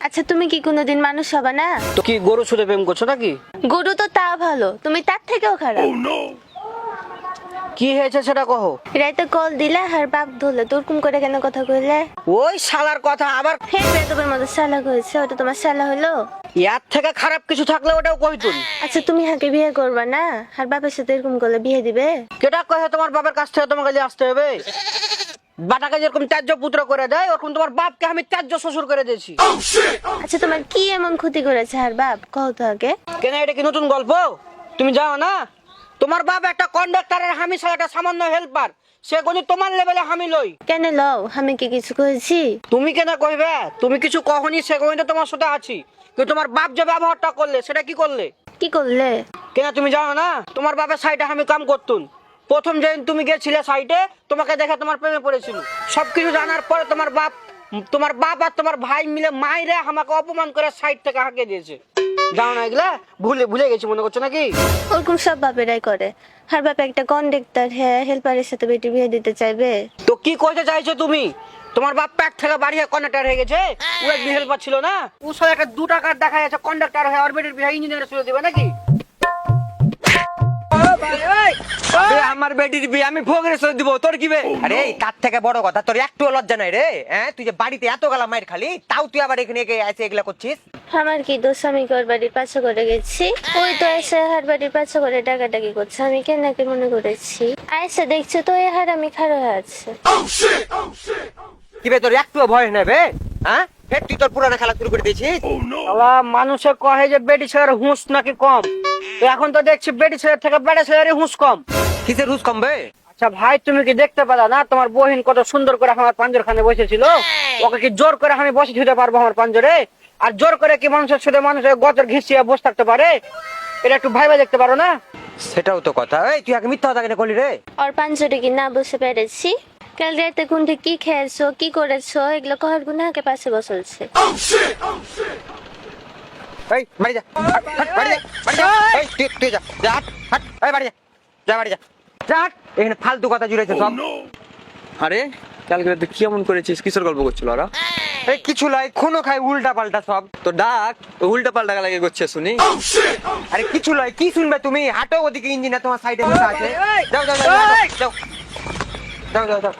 আচ্ছা তুমি কি কোনোদিন মানুষ হবে না? তো কি গরু ছুটে প্রেম করছো নাকি? গরু তো তা ভালো, তুমি তার থেকেও খারাপ। কি হয়েছে সেটা কহো। রাইতে কল দিলে আর বাপ ধরলে তোরকম করে কেন কথা কইলে? ওই শালার কথা আবার ফের বেদবের মতো শালা হয়েছে, ওটা তোমার শালা হলো? ইয়ার থেকে খারাপ কিছু থাকলে ওটাও কইতুন। আচ্ছা তুমি হাকে বিয়ে করবা না, আর বাপের সাথে এরকম করলে বিয়ে দিবে? কেটা কহে তোমার বাবার কাছ থেকে তোমাকে নিয়ে আসতে হবে? বাটাকে যেরকম ত্যায্য পুত্র করে দেয় ওরকম তোমার বাপকে আমি ত্যায্য শ্বশুর করে দিয়েছি। আচ্ছা তোমার কি এমন ক্ষতি করেছে আর বাপ, কও তো আগে। কেন এটা কি নতুন গল্প? তুমি জানো না তোমার বাপ একটা কন্ডাক্টরের, আমি ছাড়া একটা সামান্য হেল্পার, সে কোনি তোমার লেভেলে আমি লই। কেন লও, আমি কি কিছু করেছি? তুমি কেন কইবে? তুমি কিছু কখনি, সে কোনি তো তোমার সাথে আছি, কিন্তু তোমার বাপ যে ব্যবহারটা করলে সেটা কি করলে? কি করলে? কেন তুমি জানো না তোমার বাপের সাইডে আমি কাম করতুন। প্রথম যেদিন তুমি গেছিলে সাইডে, তোমাকে দেখে তোমার প্রেমে পড়েছিল। সবকিছু জানার পরে তোমার বাপ আর তোমার ভাই মিলে মাইরে আমাকে অপমান করে সাইড থেকে হাঁকে দিয়েছে। জানো না এগুলা? ভুলে গেছি মনে করছো নাকি? ওরকম সব বাপেরাই করে। আর বাপ একটা কন্ডাক্টর, হ্যাঁ হেল্পারের সাথে বেটি বিয়ে দিতে চাইবে? তো কি কইতে চাইছো তুমি? তোমার বাপ প্যাক থেকে বাড়িয়ে কন্ডাক্টর হয়ে গেছে, ও এক হেল্পার ছিল না? ও সাথে একটা 2 টাকার দেখা যাচ্ছে কন্ডাক্টর হয়ে অরবিটের বিয়ে ইঞ্জিনিয়ার চলে দিবে নাকি? আমার বেটির বিয়ে আমি ভোগের সরে দিব, তোর কি বে? আরে তার থেকে বড় কথা, তোর একটু লজ্জা নাই রে? হ্যাঁ, তুই যে বাড়িতে এত গালা মাইর খালি, তাও তুই আবার এখানে এসে এগুলা করছিস? আমার কি দোষ, আমি ওর বাড়ির পাশে করে গেছি, ওই তো এসে হার বাড়ির পাশে করে ডাকাডাকি করছে, আমি কেন নাকি মনে করেছি। আইসা দেখছে তো এ হার আমি খারাপ হয়ে আছে। কি বে, তোর একটু ভয় নেবে? হ্যাঁ, ফের তুই তোর পুরানা খেলা শুরু করে দিয়েছিস? শালা মানুষে কহে যে বেটি ছেলের হুঁশ নাকি কম, তো এখন তো দেখছি বেটি ছেলের থেকে বেটা ছেলের হুঁশ কম। কিসের হুস কমবে? আচ্ছা ভাই, তুমি কি দেখতে পেলা না তোমার বহিন কত সুন্দর করে আমার পাঞ্জরখানে বসেছিল? ওকে কি জোর করে আমি বসে ছুতে পারবো আমার পাঞ্জরে? আর জোর করে কি মানুষের সাথে মানুষের গতর ঘিসিয়ে বসে থাকতে পারে? এটা একটু ভাইবা দেখতে পারো না? সেটাও তো কথা। এই তুই আগে মিথ্যা কথা কেন করলি রে? ওর পাঞ্জরে কি না বসে পেরেছি? কাল রাতে কোনটি কি খেয়েছো, কি করেছো, এগুলো কহার গুনাকে পাশে বসলছে। এই বাড়ি যা, হাট, হাট, বাড়ি যা, বাড়ি যা। এই তুই যা, যা, হাট, হাট, এই বাড়ি যা, যা বাড়ি যা, যা, হাট। এখানে ফালতু কথা জুড়েছে সব। আরে কালকে তুই কি এমন করেছিস? কিসের গল্প করছিল ওরা? এই কিছু লাই খুনো খাই উল্টা পাল্টা সব। তো ডাক, উল্টা পাল্টা লাগে করছে শুনি। আরে কিছু লাই, কি শুনবে তুমি? হাঁটো ওদিকে, ইঞ্জিনিয়ার তোমার সাইডে বসে আছে। যাও যাও যাও যাও যাও যাও যাও যাও।